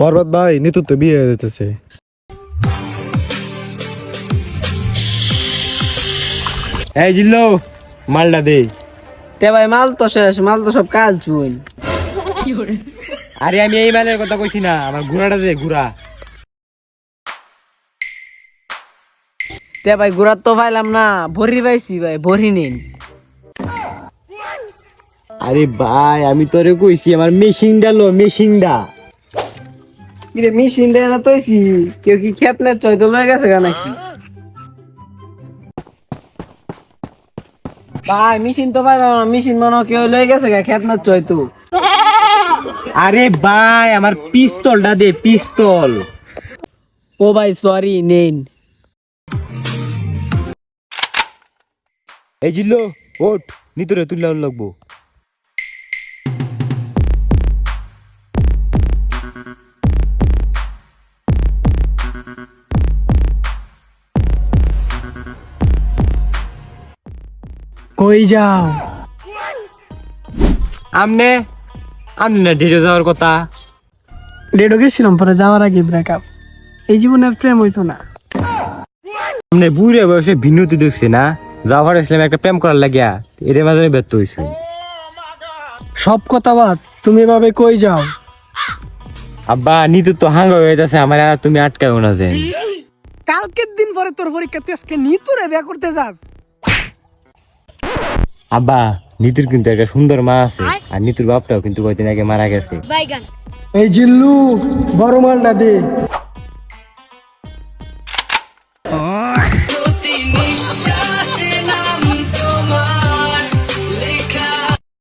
বরবাদ ভাই নিতু তো বিয়ে হয়ে যেতেছে। এই জিল্লো মালটা দে। তে ভাই মাল তো শেষ, মাল তো সব কাল চুন। আরে আমি এই মালের কথা কইছি না, আমার ঘোড়াটা দে, ঘোড়া। তে ভাই গুড়ার তো পাইলাম না, ভরি পাইছি ভাই, ভরি নিন। আরে ভাই আমি তোরে কইছি আমার মেশিনটা লো, মেশিনটা। কিরে মেশিন দেয় না তৈছি, কেউ কি খেত না চয়তো লয়ে গেছে গা নাকি? ভাই মেশিন তো পাইলাম না, মেশিন মনে হয় কেউ লয়ে গেছে গা খেত না চয়তো। আরে ভাই আমার পিস্তলটা দে, পিস্তল। ও ভাই সরি নেন। এই জিল্লো ওঠ, নিতরে তুললে লাগবো। কই যাও? আমনে আমনে না ডেটে যাওয়ার কথা। ডেডো গেছিলাম, পরে যাওয়ার আগে ব্রেকআপ। এই জীবনে আর প্রেম হইতো না। আমনে বুড়ে বয়সে ভিন্নতি দেখছে না, যাওয়ার ইসলাম একটা প্রেম করার লাগিয়া এর মাঝে ব্যর্থ হয়েছে। সব কথা বাদ, তুমি এভাবে কই যাও? আব্বা নিতু তো হাঙ্গা হয়ে যাচ্ছে আমার, আর তুমি আটকাও না যেন। কালকের দিন পরে তোর পরীক্ষা, তুই আজকে নিতুরে বিয়ে করতে যাস? আব্বা নিতুর কিন্তু একটা সুন্দর মা আছে, আর নিতুর বাপটাও কিন্তু কয়দিন আগে মারা গেছে। এই জিল্লু বড় মালটা দে।